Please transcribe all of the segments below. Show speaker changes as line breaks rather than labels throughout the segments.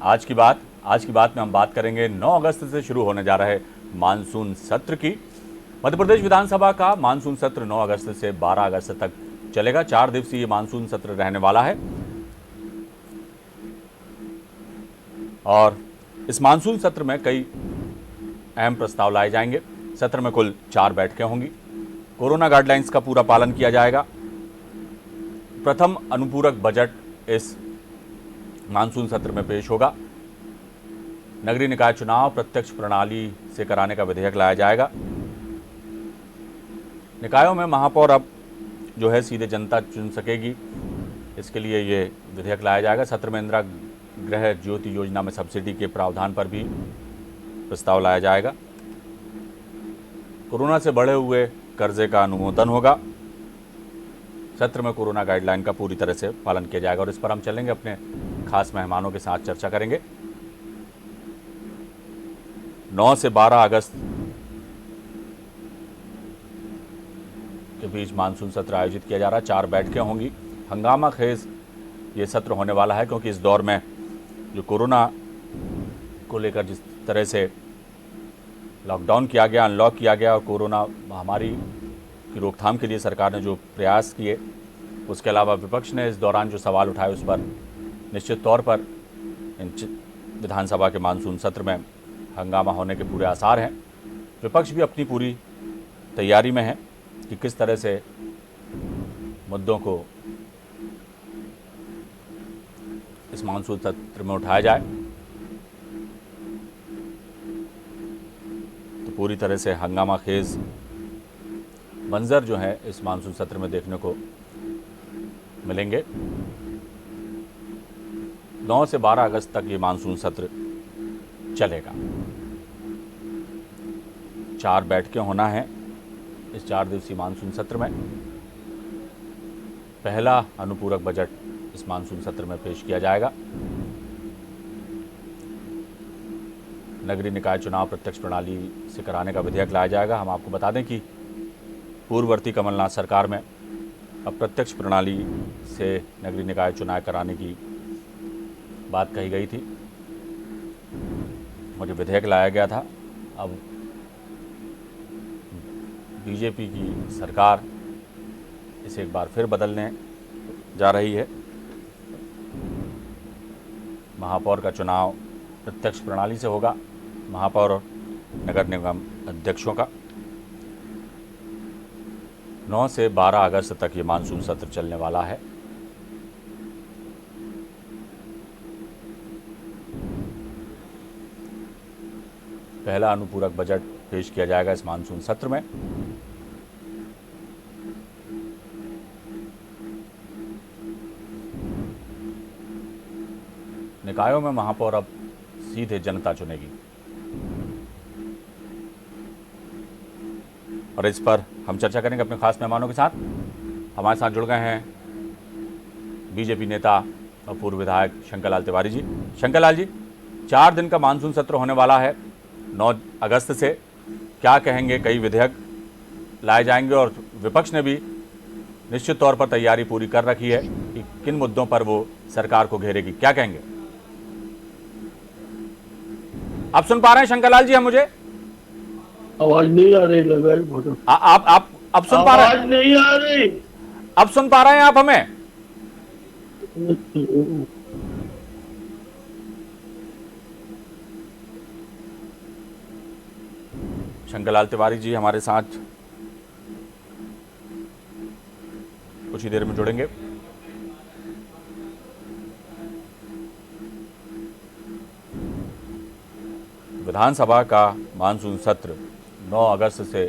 आज की बात में हम बात करेंगे 9 अगस्त से शुरू होने जा रहे मानसून सत्र की। मध्य प्रदेश विधानसभा का मानसून सत्र 9 अगस्त से 12 अगस्त तक चलेगा। 4 दिवसीय मानसून सत्र रहने वाला है और इस मानसून सत्र में कई अहम प्रस्ताव लाए जाएंगे। सत्र में कुल 4 बैठकें होंगी। कोरोना गाइडलाइंस का पूरा पालन किया जाएगा। प्रथम अनुपूरक बजट इस मानसून सत्र में पेश होगा। नगरीय निकाय चुनाव प्रत्यक्ष प्रणाली से कराने का विधेयक लाया जाएगा। निकायों में महापौर अब जो है सीधे जनता चुन सकेगी, इसके लिए ये विधेयक लाया जाएगा। सत्र में इंदिरा गृह ज्योति योजना में सब्सिडी के प्रावधान पर भी प्रस्ताव लाया जाएगा। कोरोना से बढ़े हुए कर्जे का अनुमोदन होगा। सत्र में कोरोना गाइडलाइन का पूरी तरह से पालन किया जाएगा और इस पर हम चलेंगे, अपने खास मेहमानों के साथ चर्चा करेंगे। 9 से 12 अगस्त के बीच मानसून सत्र आयोजित किया जा रहा है। 4 बैठकें होंगी। हंगामा खेज ये सत्र होने वाला है क्योंकि इस दौर में जो कोरोना को लेकर जिस तरह से लॉकडाउन किया गया, अनलॉक किया गया और कोरोना महामारी की रोकथाम के लिए सरकार ने जो प्रयास किए, उसके अलावा विपक्ष ने इस दौरान जो सवाल उठाए, उस पर निश्चित तौर पर विधानसभा के मानसून सत्र में हंगामा होने के पूरे आसार हैं। विपक्ष भी अपनी पूरी तैयारी में है कि किस तरह से मुद्दों को इस मानसून सत्र में उठाया जाए। तो पूरी तरह से हंगामा खेज मंजर जो है इस मानसून सत्र में देखने को मिलेंगे। 9 से 12 अगस्त तक ये मानसून सत्र चलेगा। 4 बैठकें होना है इस 4 दिवसीय मानसून सत्र में। पहला अनुपूरक बजट इस मानसून सत्र में पेश किया जाएगा। नगरीय निकाय चुनाव प्रत्यक्ष प्रणाली से कराने का विधेयक लाया जाएगा। हम आपको बता दें कि पूर्ववर्ती कमलनाथ सरकार में अब प्रत्यक्ष प्रणाली से नगरीय निकाय चुनाव कराने की बात कही गई थी और ये विधेयक लाया गया था। अब बीजेपी की सरकार इसे एक बार फिर बदलने जा रही है। महापौर का चुनाव प्रत्यक्ष प्रणाली से होगा, महापौर और नगर निगम अध्यक्षों का। 9 से 12 अगस्त तक ये मानसून सत्र चलने वाला है। पहला अनुपूरक बजट पेश किया जाएगा इस मानसून सत्र में। निकायों में महापौर अब सीधे जनता चुनेगी और इस पर हम चर्चा करेंगे अपने खास मेहमानों के साथ। हमारे साथ जुड़ गए हैं बीजेपी नेता और पूर्व विधायक शंकर लाल तिवारी जी। शंकर लाल जी, 4 दिन का मानसून सत्र होने वाला है 9 अगस्त से। क्या कहेंगे? कई विधेयक लाए जाएंगे और विपक्ष ने भी निश्चित तौर पर तैयारी पूरी कर रखी है कि किन मुद्दों पर वो सरकार को घेरेगी। क्या कहेंगे? आप सुन पा रहे हैं शंकर लाल जी? हम मुझे
आवाज नहीं आ रही लगा है।
आप अब सुन पा रहे हैं?
आवाज नहीं आ रही।
अब सुन पा रहे हैं आप हमें? शंकर लाल तिवारी जी हमारे साथ कुछ ही देर में जुड़ेंगे। विधानसभा का मानसून सत्र 9 अगस्त से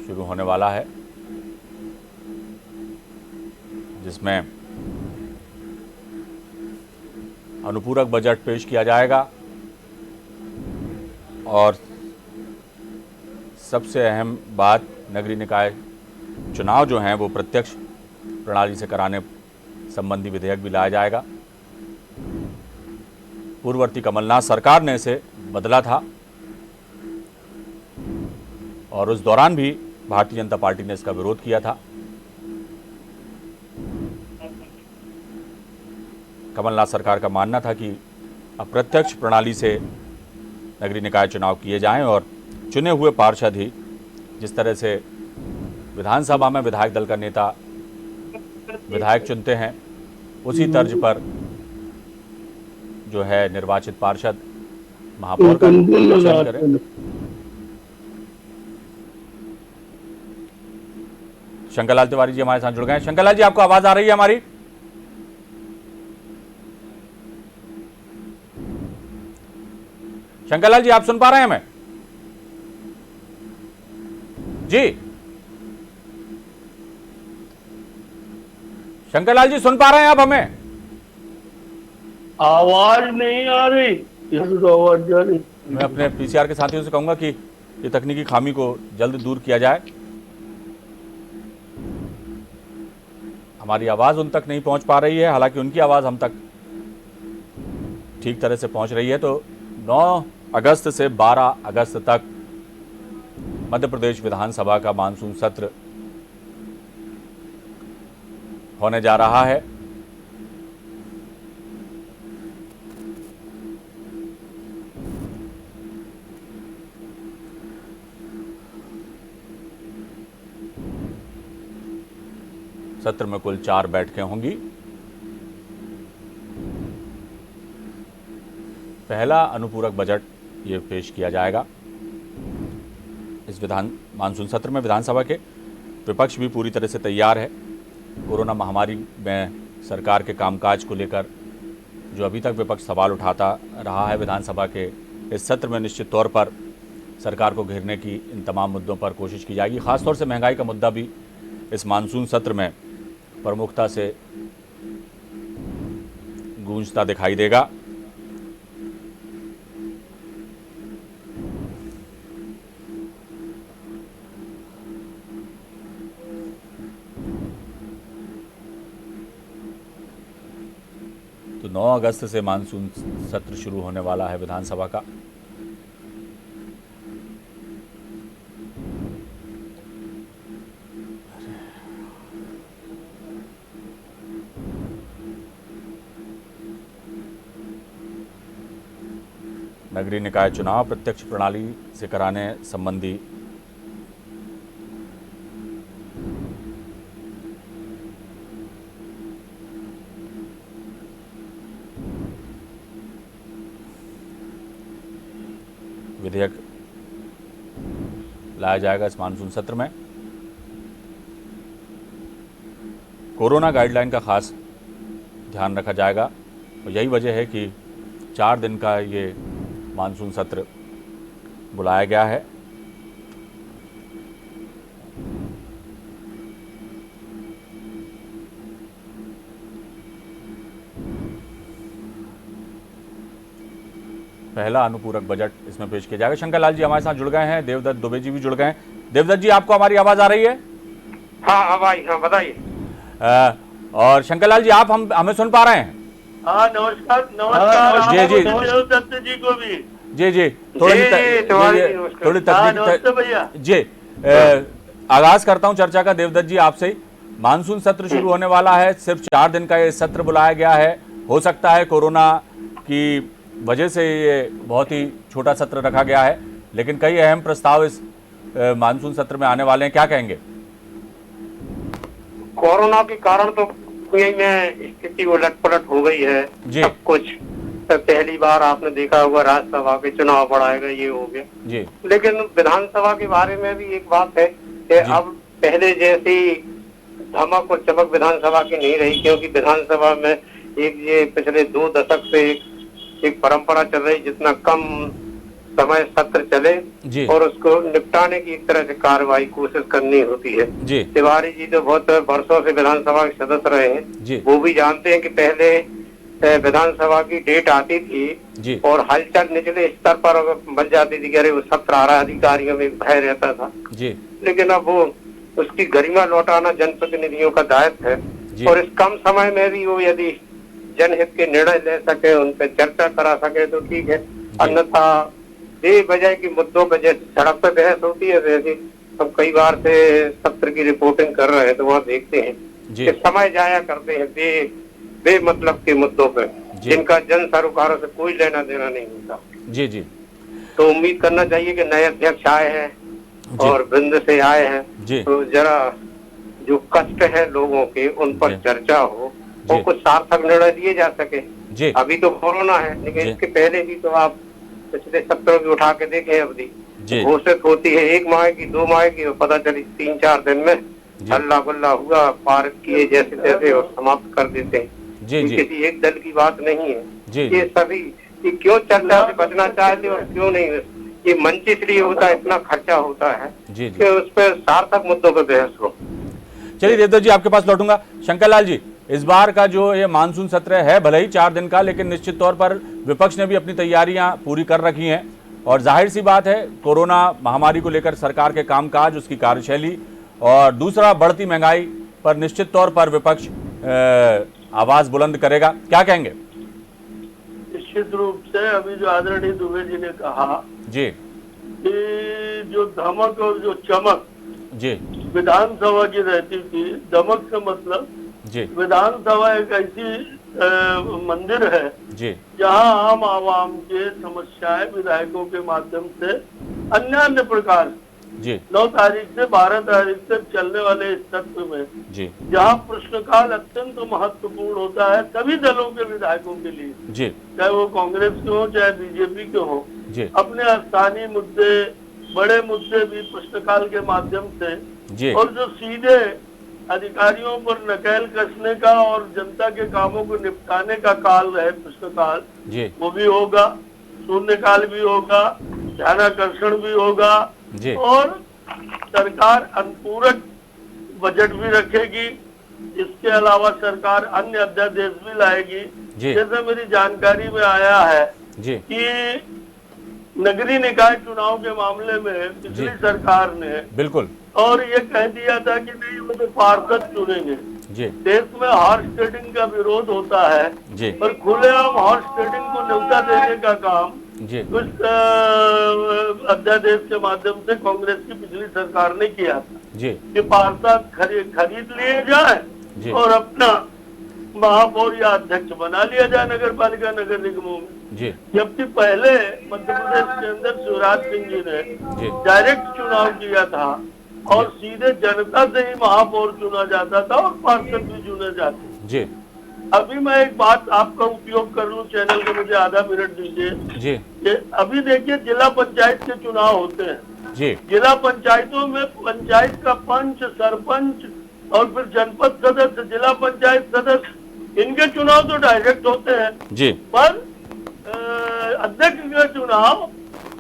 शुरू होने वाला है, जिसमें अनुपूरक बजट पेश किया जाएगा और सबसे अहम बात, नगरीय निकाय चुनाव जो हैं वो प्रत्यक्ष प्रणाली से कराने संबंधी विधेयक भी लाया जाएगा। पूर्ववर्ती कमलनाथ सरकार ने इसे बदला था और उस दौरान भी भारतीय जनता पार्टी ने इसका विरोध किया था। कमलनाथ सरकार का मानना था कि अप्रत्यक्ष प्रणाली से नगरीय निकाय चुनाव किए जाएं और चुने हुए पार्षद ही जिस तरह से विधानसभा में विधायक दल का नेता विधायक चुनते हैं उसी तर्ज पर जो है निर्वाचित पार्षद महापौर का चयन करें। शंकरलाल तिवारी जी हमारे साथ जुड़ गए हैं। शंकरलाल जी, आपको आवाज आ रही है हमारी? शंकरलाल जी, आप सुन पा रहे हैं हमें? जी शंकरलाल जी, सुन पा रहे हैं आप हमें?
आवाज नहीं आ रही। इधर तो आवाज जा रही।
मैं अपने पीसीआर के साथियों से कहूंगा कि ये तकनीकी खामी को जल्द दूर किया जाए। हमारी आवाज उन तक नहीं पहुंच पा रही है, हालांकि उनकी आवाज हम तक ठीक तरह से पहुंच रही है। तो 9 अगस्त से 12 अगस्त तक मध्य प्रदेश विधानसभा का मानसून सत्र होने जा रहा है। सत्र में कुल 4 बैठकें होंगी। पहला अनुपूरक बजट ये पेश किया जाएगा। इस मानसून सत्र में विधानसभा के विपक्ष भी पूरी तरह से तैयार है। कोरोना महामारी में सरकार के कामकाज को लेकर जो अभी तक विपक्ष सवाल उठाता रहा है, विधानसभा के इस सत्र में निश्चित तौर पर सरकार को घेरने की इन तमाम मुद्दों पर कोशिश की जाएगी। खासतौर से महंगाई का मुद्दा भी इस मानसून सत्र में प्रमुखता से गूंजता दिखाई देगा। तो 9 अगस्त से मानसून सत्र शुरू होने वाला है विधानसभा का। नगरीय निकाय चुनाव प्रत्यक्ष प्रणाली से कराने संबंधी विधेयक लाया जाएगा इस मानसून सत्र में। कोरोना गाइडलाइन का खास ध्यान रखा जाएगा और यही वजह है कि 4 दिन का ये मानसून सत्र बुलाया गया है। पहला अनुपूरक बजट इसमें पेश किया जाएगा। शंकरलाल जी हमारे साथ जुड़ गए हैं, देवदत्त दुबे जी भी जुड़ गए हैं। देवदत्त जी, आपको हमारी आवाज आ रही है?
हाँ भाई, हाँ बताइए।
और शंकरलाल जी, आप हमें सुन पा रहे हैं?
हाँ, नमस्कार। नमस्कार
जी जी
देवदत्त जी को भी।
जी थोड़ी तकनीक
भैया
जी। आगाज करता हूं चर्चा का देवदत्त जी आपसे ही। मानसून सत्र शुरू होने वाला है, सिर्फ 4 दिन का ये सत्र बुलाया गया है। हो सकता है कोरोना की वजह से ये बहुत ही छोटा सत्र रखा गया है, लेकिन कई अहम प्रस्ताव इस मानसून सत्र में आने वाले हैं, क्या कहेंगे?
कोरोना के कारण तो यही में स्थिति उलट पलट हो गई है
जी।
सब कुछ। पहली बार आपने देखा होगा राज्यसभा के चुनाव बढ़ाएगा, ये हो गया
जी।
लेकिन विधानसभा के बारे में भी एक बात है कि अब पहले जैसी धमक और चमक विधानसभा की नहीं रही, क्योंकि विधानसभा में एक ये पिछले 2 दशक से एक परंपरा चल रही, जितना कम समय सत्र चले और उसको निपटाने की एक तरह से कार्रवाई कोशिश करनी होती है
जी।
तिवारी जी तो बहुत वर्षों से विधानसभा के सदस्य रहे हैं, वो भी जानते हैं कि पहले विधानसभा की डेट आती थी और हलचल निचले स्तर पर बन जाती थी कि अरे वो सत्र आ रहा है, अधिकारियों में भय रहता था जी। लेकिन अब वो उसकी गरिमा लौटाना जनप्रतिनिधियों का दायित्व है और इस कम समय में भी वो यदि जनहित के निर्णय ले सके, उन पर चर्चा करा सके तो ठीक है, अन्यथा बेवजह की मुद्दों पर जैसे सड़क पर बहस होती है वैसे हम कई बार से सत्र की रिपोर्टिंग कर रहे हैं तो वहाँ देखते हैं कि समय जाया करते हैं बेमतलब के मुद्दों पे, जिनका जन सरोकारों से कोई लेना देना नहीं होता।
जी जी।
तो उम्मीद करना चाहिए कि नए अध्यक्ष आए हैं और बिंद से आए हैं, तो जरा जो कष्ट है लोगों के उन पर चर्चा हो और कुछ सार्थक निर्णय लिए जा सके। अभी तो कोरोना है, लेकिन इसके पहले भी तो आप पिछले सत्रों की उठा के देखें, अवधि घोषित होती है 1 माह की, 2 माह की, और पता चली 3-4 दिन में हल्ला गुल्ला हुआ, पारित किए जैसे तैसे और समाप्त कर देते हैं। किसी एक दल की बात नहीं है। ये सभी क्यों चर्चा से बचना चाहते और क्यों नहीं, ये मंच इसलिए होता है, इतना खर्चा होता है कि उस पर सार्थक मुद्दों पर बहस हो।
चलिए देवदत्त जी आपके पास लौटूंगा। शंकर लाल जी, इस बार का जो ये मानसून सत्र है भले ही 4 दिन का, लेकिन निश्चित तौर पर विपक्ष ने भी अपनी तैयारियां पूरी कर रखी हैं और जाहिर सी बात है कोरोना महामारी को लेकर सरकार के कामकाज, उसकी कार्यशैली और दूसरा बढ़ती महंगाई पर निश्चित तौर पर विपक्ष आवाज बुलंद करेगा। क्या कहेंगे?
निश्चित रूप से अभी जो आदरणीय दुबे जी ने कहा
जी
कि जो धमक और जो चमक
जी
विधानसभा की रहती थी, दमक से मतलब
जी
विधानसभा एक ऐसी मंदिर है
जी
जहां आम आवाम के समस्याएं विधायकों के माध्यम से अन्य प्रकार
जी
9 तारीख से 12 तारीख तक चलने वाले इस सत्र में
जी
जहां प्रश्नकाल अत्यंत महत्वपूर्ण होता है सभी दलों के विधायकों के लिए,
जी
चाहे वो कांग्रेस के हो चाहे बीजेपी के हो,
जी
अपने स्थानीय मुद्दे, बड़े मुद्दे भी प्रश्नकाल के माध्यम से
जी
और जो सीधे अधिकारियों पर नकेल कसने का और जनता के कामों को निपटाने का काल है प्रश्नकाल,
जी
वो भी होगा, शून्यकाल भी होगा, ध्यानाकर्षण भी होगा
जी
और सरकार अनुपूरक बजट भी रखेगी। इसके अलावा सरकार अन्य अध्यादेश भी लाएगी। जैसे मेरी जानकारी में आया है
जी
कि नगरीय निकाय चुनाव के मामले में पिछली सरकार ने
बिल्कुल
और ये कह दिया था कि नहीं वो तो पार्षद चुनेंगे।
जी
देश में हॉर्स ट्रेडिंग का विरोध होता है
जी
और खुलेआम हॉर्स ट्रेडिंग को न्योता देने का काम
जी
उस अध्यादेश के माध्यम से कांग्रेस की पिछली सरकार ने किया था
जी
कि पार्षद खरीद लिए जाए और अपना महापौर या अध्यक्ष बना लिया जाए नगर पालिका नगर निगमों में।
जी
जबकि पहले मध्य प्रदेश के अंदर शिवराज सिंह जी ने डायरेक्ट चुनाव किया था और सीधे जनता से ही महापौर चुना जाता था और पार्षद भी चुने जाते।
जी
अभी मैं एक बात आपका उपयोग कर लूं, चैनल को मुझे आधा मिनट दीजिए जी। अभी देखिए जिला पंचायत के चुनाव होते हैं
जी,
जिला पंचायतों में पंचायत का पंच, सरपंच और फिर जनपद सदस्य, जिला पंचायत सदस्य, इनके चुनाव तो डायरेक्ट होते हैं
जी,
पर अध्यक्ष का चुनाव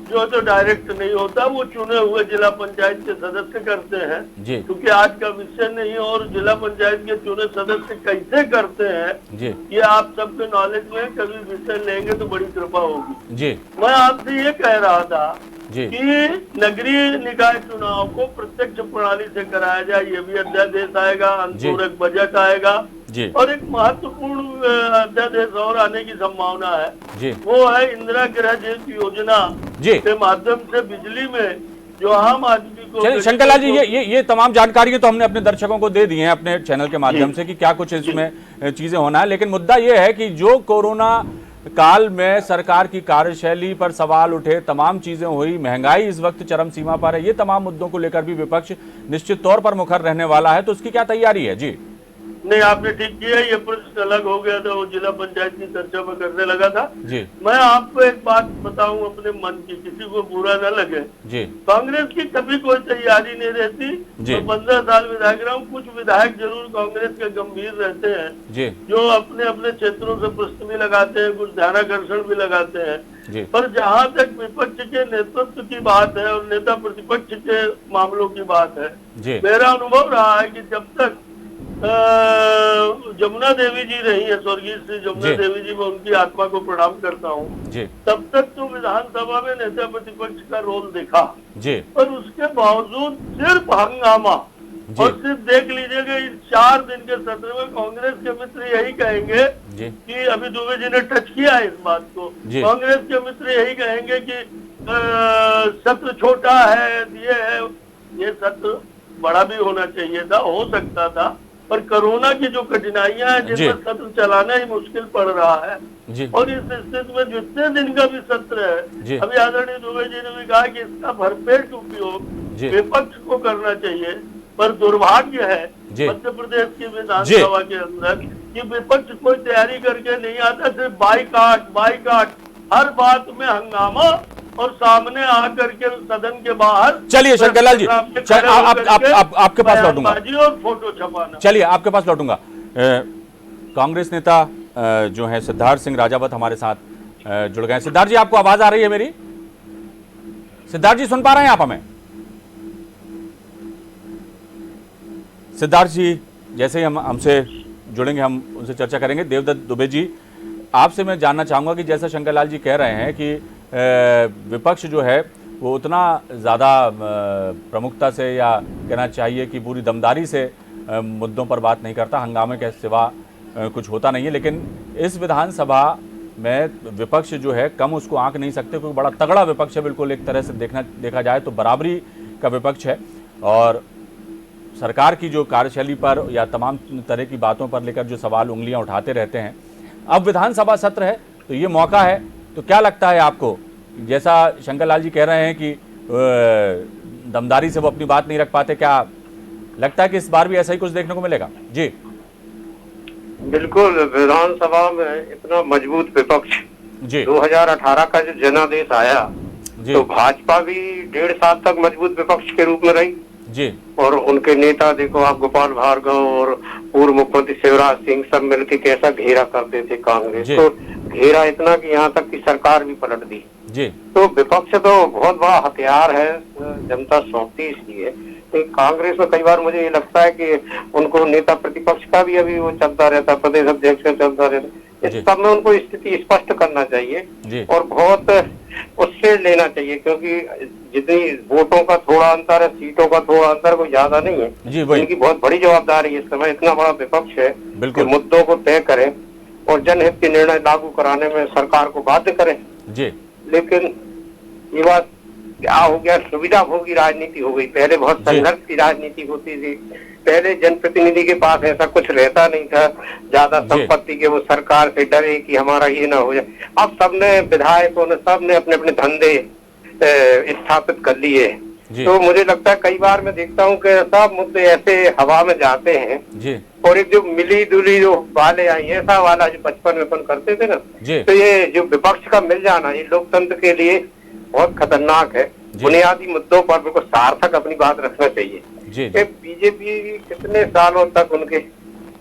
जो तो डायरेक्ट नहीं होता, वो चुने हुए जिला पंचायत के सदस्य करते हैं
जी,
क्योंकि आज का विषय नहीं और जिला पंचायत के चुने सदस्य कैसे करते हैं
जी,
ये आप सबके नॉलेज में कभी विषय लेंगे तो बड़ी कृपा होगी
जी।
मैं आपसे ये कह रहा था
जी
कि नगरीय निकाय चुनाव को प्रत्यक्ष प्रणाली से कराया जाए, ये भी अध्यादेश आएगा, अनुपूरक बजट आएगा
जी,
और एक महत्वपूर्ण अध्यादेश और आने की संभावना है
जी,
वो है इंदिरा गृह ज्योति योजना
जी
के माध्यम से बिजली में जो आम आदमी को।
चलिए शंकर लाल जी, ये तमाम जानकारी तो हमने अपने दर्शकों को दे दी है अपने चैनल के माध्यम से कि क्या कुछ इसमें चीजें होना है, लेकिन मुद्दा ये है कि जो कोरोना काल में सरकार की कार्यशैली पर सवाल उठे, तमाम चीजें हुई, महंगाई इस वक्त चरम सीमा पर है, ये तमाम मुद्दों को लेकर भी विपक्ष निश्चित तौर पर मुखर रहने वाला है, तो उसकी क्या तैयारी है? जी
नहीं, आपने ठीक किया, ये प्रश्न अलग हो गया था, वो जिला पंचायत की चर्चा में करने लगा था
जी।
मैं आपको एक बात बताऊं अपने मन की, किसी को बुरा न लगे
जी।
कांग्रेस की कभी कोई तैयारी नहीं रहती जी। तो 15 साल विधायक रहा हूँ, कुछ विधायक जरूर कांग्रेस के गंभीर रहते हैं जी, जो अपने अपने क्षेत्रों से प्रश्न भी लगाते हैं, कुछ ध्यानाकर्षण भी लगाते हैं जी। पर जहाँ तक विपक्ष के नेतृत्व की बात है और नेता प्रतिपक्ष के मामलों की बात है जी, मेरा अनुभव रहा है कि जब तक जमुना देवी जी रही है, स्वर्गीय श्री जमुना देवी जी, मैं उनकी आत्मा को प्रणाम करता हूँ, तब तक तो विधानसभा में नेता प्रतिपक्ष का रोल देखा जी, पर उसके बावजूद सिर्फ हंगामा और सिर्फ देख लीजिएगा इस 4 दिन के सत्र में कांग्रेस के मित्र यही कहेंगे कि अभी दुबे जी ने टच किया है इस बात को, कांग्रेस के मित्र यही कहेंगे कि सत्र छोटा है, ये सत्र बड़ा भी होना चाहिए था, हो सकता था, और कोरोना की जो कठिनाइयां हैं जिसमें सत्र चलाना ही मुश्किल पड़ रहा है और इस स्थिति में जितने दिन का भी सत्र है, अभी आदरणीय दुबे जी ने भी कहा कि इसका भरपेट उपयोग विपक्ष को करना चाहिए, पर दुर्भाग्य है मध्य प्रदेश की विधानसभा के अंदर कि विपक्ष कोई तैयारी करके नहीं आता, सिर्फ बाइकाट हर बात में हंगामा और सामने आकर के सदन के बाहर।
चलिए शंकरलाल जी, आपके पास लौटूंगा
और फोटो छपाना।
चलिए आपके पास लौटूंगा। कांग्रेस नेता जो है सिद्धार्थ सिंह राजावत हमारे साथ जुड़ गए। सिद्धार्थ जी, आपको आवाज आ रही है मेरी? सिद्धार्थ जी, सुन पा रहे हैं आप हमें? सिद्धार्थ जी जैसे ही हम हमसे जुड़ेंगे हम उनसे चर्चा करेंगे। देवदत्त दुबे जी, आपसे मैं जानना चाहूंगा कि जैसा शंकरलाल जी कह रहे हैं कि विपक्ष जो है वो उतना ज़्यादा प्रमुखता से या कहना चाहिए कि पूरी दमदारी से मुद्दों पर बात नहीं करता, हंगामे के सिवा कुछ होता नहीं है, लेकिन इस विधानसभा में विपक्ष जो है कम उसको आंक नहीं सकते क्योंकि बड़ा तगड़ा विपक्ष है। बिल्कुल एक तरह से देखा जाए तो बराबरी का विपक्ष है और सरकार की जो कार्यशैली पर या तमाम तरह की बातों पर लेकर जो सवाल उंगलियां उठाते रहते हैं। अब विधानसभा सत्र है तो ये मौका है, तो क्या लगता है आपको, जैसा शंकरलाल जी कह रहे हैं कि दमदारी से वो अपनी बात नहीं रख पाते, क्या लगता है कि इस बार भी ऐसा ही कुछ देखने को मिलेगा? जी
बिल्कुल, विधानसभा में इतना मजबूत विपक्ष
जी
2018 का जो जनादेश आया तो भाजपा भी 1.5 साल तक मजबूत विपक्ष के रूप में रही
जी, और
उनके नेता देखो आप गोपाल भार्गव और पूर्व मुख्यमंत्री शिवराज सिंह सब मिलकर कैसा घेरा करते थे कांग्रेस तो घेरा इतना कि यहाँ तक कि सरकार भी पलट दी
जी।
तो विपक्ष तो बहुत बड़ा हथियार है, जनता सौंपती इसलिए। तो कांग्रेस में कई बार मुझे ये लगता है कि उनको नेता प्रतिपक्ष का भी अभी वो चलता रहता, प्रदेश अध्यक्ष का चलता रहता, इस सब में उनको स्थिति स्पष्ट करना चाहिए और बहुत उससे लेना चाहिए क्योंकि जितनी वोटों का थोड़ा अंतर है, सीटों का थोड़ा अंतर कोई ज्यादा नहीं है। इनकी बहुत बड़ी जवाबदारी है इस समय, इतना बड़ा विपक्ष है कि मुद्दों को तय करें और जनहित के निर्णय लागू कराने में सरकार को बाध्य करें जी। लेकिन ये बात क्या हो गया, सुविधा भोगी राजनीति हो गई। पहले बहुत संघर्ष की राजनीति होती थी, पहले जनप्रतिनिधि के पास ऐसा कुछ रहता नहीं था ज्यादा संपत्ति के, वो सरकार से डरे कि हमारा ये ना हो जाए। अब सबने विधायकों ने सबने अपने अपने धंधे स्थापित कर लिए, तो मुझे लगता है कई बार मैं देखता हूँ कि सब मुद्दे ऐसे हवा में जाते हैं जी। और एक जो मिली जुली जो वाले आई ऐसा वाला जो बचपन में अपन करते थे ना, तो ये जो विपक्ष का मिल जाना ये लोकतंत्र के लिए बहुत खतरनाक है। बुनियादी मुद्दों पर बिल्कुल सार्थक अपनी बात रखना चाहिए। बीजेपी कितने सालों तक उनके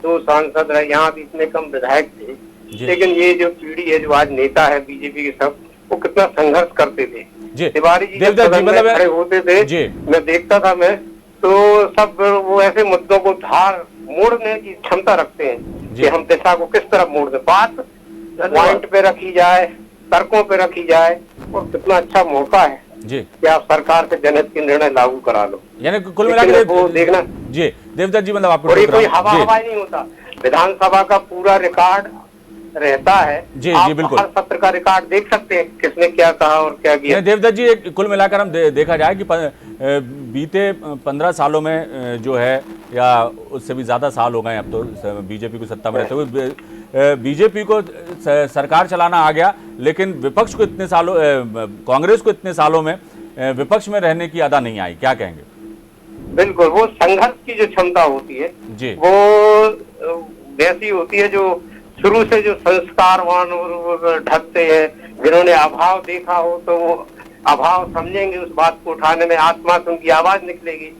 2 सांसद रहे, यहाँ भी इतने कम विधायक थे, लेकिन ये जो पीढ़ी है जो आज नेता है बीजेपी के सब, वो कितना संघर्ष करते थे। तिवारी जी जब सदन में खड़े होते थे मैं देखता था मैं, तो सब वो ऐसे मुद्दों को धार मोड़ने की क्षमता रखते हैं कि हम दिशा को किस तरफ मोड़ दें, बात पॉइंट पे रखी जाए, तर्कों पे रखी जाए, और कितना अच्छा मौका है जी कि आप सरकार से जनहित के निर्णय लागू करा लो।
यानी कुल मिलाकर वो देखना जी देवदत्त जी, मतलब आपको
कोई हवा नहीं होता, विधानसभा का पूरा रिकॉर्ड रहता है
जी
आप
जी बिल्कुल।
हर सत्र का रिकॉर्ड देख सकते हैं किसने क्या कहा और क्या किया।
देवदत्त जी, कुल मिलाकर हम देखा जाए कि बीते 15 सालों में जो है या उससे भी ज्यादा साल हो गए अब तो बीजेपी को सत्ता में रहते हुए, बीजेपी को सरकार चलाना आ गया, लेकिन विपक्ष को इतने सालों कांग्रेस को इतने सालों में विपक्ष में रहने की अदा नहीं आई, क्या कहेंगे?
बिल्कुल, वो संघर्ष की जो क्षमता होती है जी वो वैसी होती है जो शुरू से जो संस्कारवान ढकते हैं, जिन्होंने अभाव देखा हो तो वो अभाव समझेंगे, उस बात को उठाने में आत्मा से उनकी आवाज निकलेगी।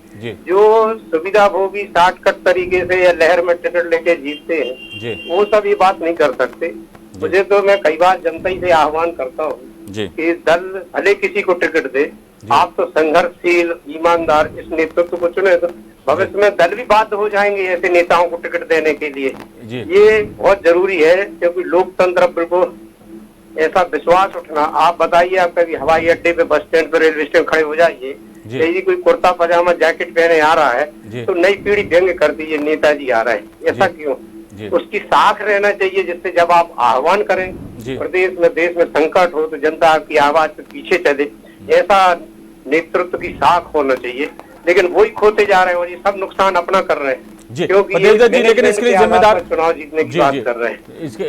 जो सुविधा भोगी शॉर्टकट तरीके से या लहर में टिकट लेके जीतते हैं वो सब ये बात नहीं कर सकते। मुझे तो मैं कई बार जनता ही से आह्वान करता हूँ कि दल भले किसी को टिकट दे, आप तो संघर्षशील ईमानदार इस नेतृत्व को चुने, तो भविष्य में दल भी बाध्य हो जाएंगे ऐसे नेताओं को टिकट देने के लिए। ये बहुत जरूरी है क्योंकि लोकतंत्र को ऐसा विश्वास उठना। आप बताइए, आप कभी हवाई अड्डे पे, बस स्टैंड पे, रेलवे स्टेशन खड़े हो जाइए, यदि कोई कुर्ता पजामा जैकेट पहने आ रहा है तो नई पीढ़ी व्यंग करती है नेताजी आ रहा है, ऐसा क्यों? उसकी साख रहना चाहिए जिससे जब आप आह्वान करें प्रदेश में देश में संकट हो तो जनता आपकी आवाज से पीछे चले, ऐसा नेतृत्व की साख होना चाहिए। लेकिन वही खोते जा रहे हैं और ये सब नुकसान अपना कर रहे हैं।
जी,
क्योंकि
जी, लेकिन इसके लिए जिम्मेदार
चुनाव जीतने की बात कर रहे हैं।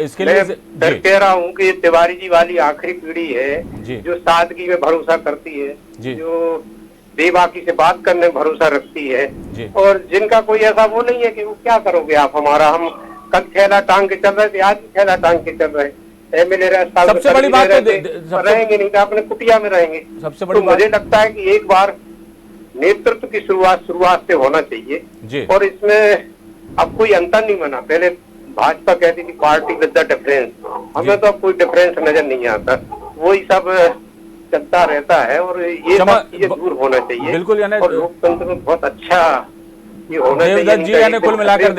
इसके लिए
मैं कह रहा हूँ कि तिवारी जी वाली आखिरी पीढ़ी है जो सादगी में भरोसा करती है, जो बेबाकी से बात करने में भरोसा रखती है, और जिनका कोई ऐसा वो नहीं है कि वो क्या करोगे आप हमारा, हम कल थैला टांग के चल रहे थे, आज भी थैला टांग के चल रहे हैं।
सबसे बड़ी बात तो
रहेंगे नहीं तो अपने कुटिया में रहेंगे।
सबसे बड़ी
मुझे लगता है कि एक बार नेतृत्व की शुरुआत से होना चाहिए, और इसमें अब कोई अंतर नहीं बना। पहले भाजपा कहती थी पार्टी विद द डिफरेंस, हमें तो अब कोई डिफरेंस नजर नहीं आता, वही सब चलता रहता है, और ये सब चीजें दूर होना चाहिए।
बिल्कुल,
और लोकतंत्र में बहुत अच्छा ये होना
चाहिए। जी, यानी कुल मिलाकर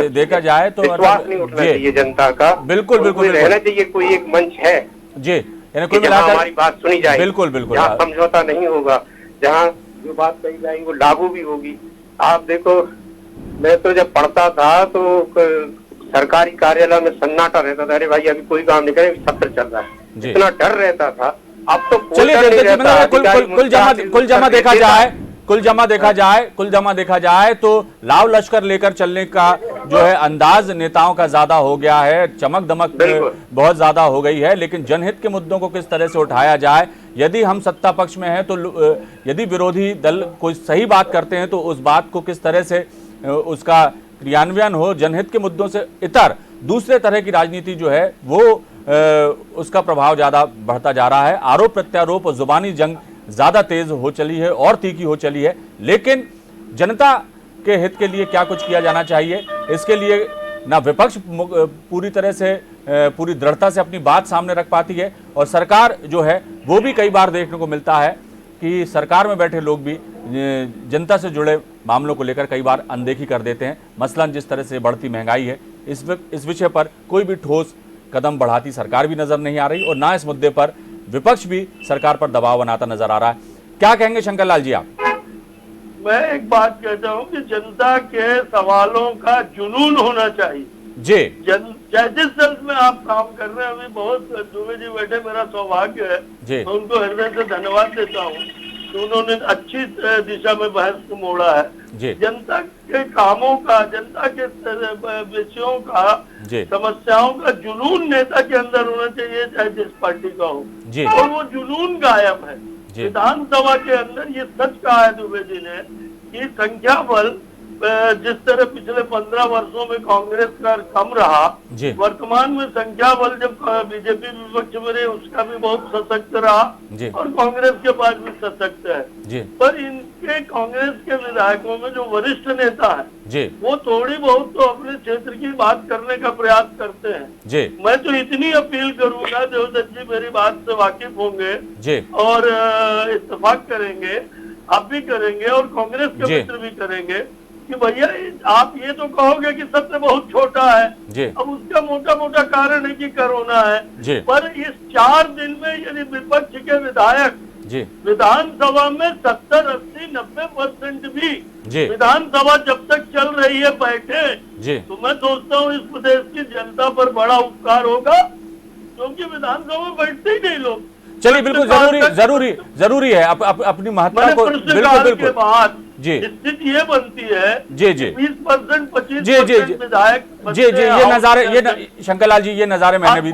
देखा जाए तो
विश्वास नहीं उठना चाहिए जनता का।
बिल्कुल
रहना चाहिए कोई एक मंच है
जी, यानी कुल मिलाकर
हमारी बात सुनी जाए।
बिल्कुल
जहाँ समझौता नहीं होगा, जहाँ जो बात कही जाएगी वो लागू भी होगी। आप देखो, मैं तो जब पढ़ता था तो सरकारी कार्यालय में सन्नाटा रहता था, अरे भाई अभी कोई काम नहीं करे, सत्र चल रहा है, इतना डर रहता था। अब तो
कुल जमा देखा जाए तो लाव लश्कर लेकर चलने का जो है अंदाज नेताओं का ज्यादा हो गया है, चमक दमक बहुत ज्यादा हो गई है। लेकिन जनहित के मुद्दों को किस तरह से उठाया जाए, यदि हम सत्ता पक्ष में हैं तो यदि विरोधी दल कोई सही बात करते हैं तो उस बात को किस तरह से उसका क्रियान्वयन हो, जनहित के मुद्दों से इतर दूसरे तरह की राजनीति जो है वो उसका प्रभाव ज्यादा बढ़ता जा रहा है। आरोप प्रत्यारोप और जुबानी जंग ज्यादा तेज हो चली है और तीखी हो चली है। लेकिन जनता के हित के लिए क्या कुछ किया जाना चाहिए, इसके लिए ना विपक्ष पूरी तरह से पूरी दृढ़ता से अपनी बात सामने रख पाती है, और सरकार जो है वो भी कई बार देखने को मिलता है कि सरकार में बैठे लोग भी जनता से जुड़े मामलों को लेकर कई बार अनदेखी कर देते हैं। मसलन जिस तरह से बढ़ती महंगाई है, इस विषय पर कोई भी ठोस कदम बढ़ाती सरकार भी नजर नहीं आ रही, और ना इस मुद्दे पर विपक्ष भी सरकार पर दबाव बनाता नजर आ रहा है। क्या कहेंगे शंकर लाल जी आप?
मैं एक बात कहता हूँ कि जनता के सवालों का जुनून होना चाहिए
जी।
जिस दल में आप काम कर रहे हैं, अभी बहुत दुबे जी बैठे, मेरा सौभाग्य है, मैं उनको हृदय से धन्यवाद देता हूँ तो उन्होंने अच्छी दिशा में बहस को मोड़ा है। जनता के कामों का, जनता के विषयों का, समस्याओं का जुनून नेता के अंदर होना चाहिए, चाहे जिस पार्टी का हो, और वो जुनून गायब है। विधानसभा के अंदर ये सच कहा है दुबे जी ने कि संख्या बल जिस तरह पिछले 15 वर्षों में कांग्रेस का कम रहा, वर्तमान में संख्या बल जब बीजेपी विपक्ष में रही उसका भी बहुत सशक्त रहा, और कांग्रेस के पास भी सशक्त है। पर इनके कांग्रेस के विधायकों में जो वरिष्ठ नेता है वो थोड़ी बहुत तो अपने क्षेत्र की बात करने का प्रयास करते हैं। मैं तो इतनी अपील करूंगा, देवदत्त जी मेरी बात से वाकिफ होंगे और इत्तेफाक करेंगे, आप भी करेंगे और कांग्रेस के मित्र भी करेंगे कि भैया आप ये तो कहोगे कि सत्र बहुत छोटा है, अब उसका मोटा मोटा कारण है कि कोरोना है, पर इस 4 दिन में यदि विपक्ष के विधायक विधानसभा में 70, 80, 90% भी विधानसभा जब तक चल रही है बैठे, तो मैं सोचता हूँ इस प्रदेश की जनता पर बड़ा उपकार होगा, क्योंकि विधानसभा में बैठते ही नहीं लोग।
चलिए, बिल्कुल जरूरी है अपनी महत्ता को। बिल्कुल
बाद स्थिति ये बनती है 20%, 25% विधायक
ये नजारे, शंकर लाल जी ये नजारे मैंने भी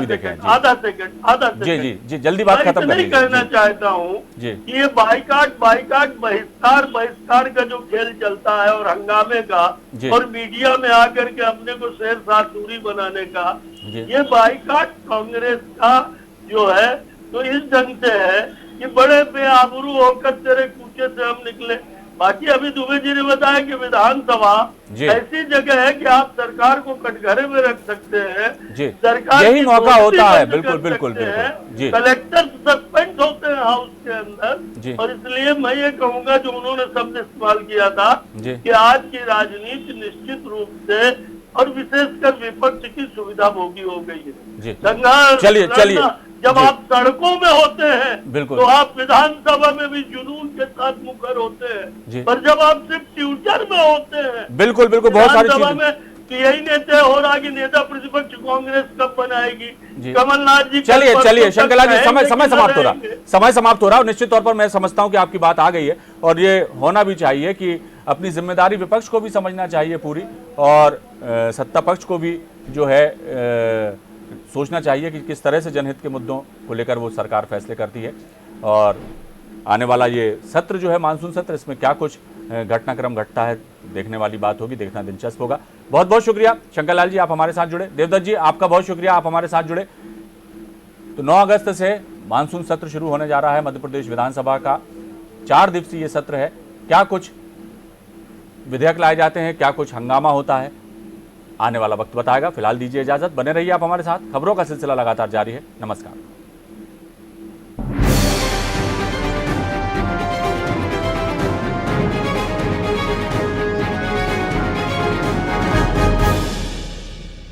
देखे हैं।
आधा सेकंड
जी जल्दी बात खत्म
नहीं कहना चाहता हूँ कि ये बाइकाट बहिष्कार का जो खेल चलता है और हंगामे का और मीडिया में आकर के अपने को शेर शाह सूरी बनाने का, ये बाइकाट कांग्रेस का जो है तो इस ढंग से है कि बड़े बेआबरू होकर तेरे कूचे से हम निकले। बाकी अभी दुबे जी ने बताया कि विधानसभा ऐसी जगह है कि आप सरकार को कटघरे में रख सकते हैं, सरकार
यही मौका होता है। बिल्कुल
कलेक्टर सस्पेंड होते हैं हाउस के अंदर, और इसलिए मैं ये कहूंगा जो उन्होंने शब्द इस्तेमाल किया था कि आज की राजनीति निश्चित रूप से और विशेषकर विपक्ष की सुविधा भोगी हो गई है। संघर्ष
चलिए
जब आप सड़कों में होते हैं तो आप विधानसभा में भी जुनून के साथ मुखर होते हैं, पर जब आप सिर्फ ट्विटर में होते हैं
बिल्कुल बहुत सारी चीजें
में कि यही नेता और आगे नेता प्रतिपक्ष कांग्रेस कब बनाएगी? कमलनाथ जी
चलिए शंकरलाल जी, समय समाप्त हो रहा, समय समाप्त हो रहा है। निश्चित तौर पर मैं समझता हूं कि आपकी बात आ गई है और ये होना भी चाहिए कि अपनी जिम्मेदारी विपक्ष को भी समझना चाहिए पूरी, और सत्ता पक्ष को भी जो है सोचना चाहिए कि किस तरह से जनहित के मुद्दों को लेकर वो सरकार फैसले करती है। और आने वाला ये सत्र जो है मानसून सत्र, इसमें क्या कुछ घटनाक्रम घटता है देखने वाली बात होगी, देखना दिलचस्प होगा। बहुत बहुत शुक्रिया शंकरलाल जी, आप हमारे साथ जुड़े। देवदत्त जी, आपका बहुत शुक्रिया, आप हमारे साथ जुड़े। तो 9 अगस्त से मानसून सत्र शुरू होने जा रहा है मध्य प्रदेश विधानसभा का। 4 दिवसीय ये सत्र है। क्या कुछ विधेयक लाए जाते हैं, क्या कुछ हंगामा होता है, आने वाला वक्त बताएगा। फिलहाल दीजिए इजाजत, बने रहिए आप हमारे साथ। खबरों का सिलसिला लगातार जारी है। नमस्कार।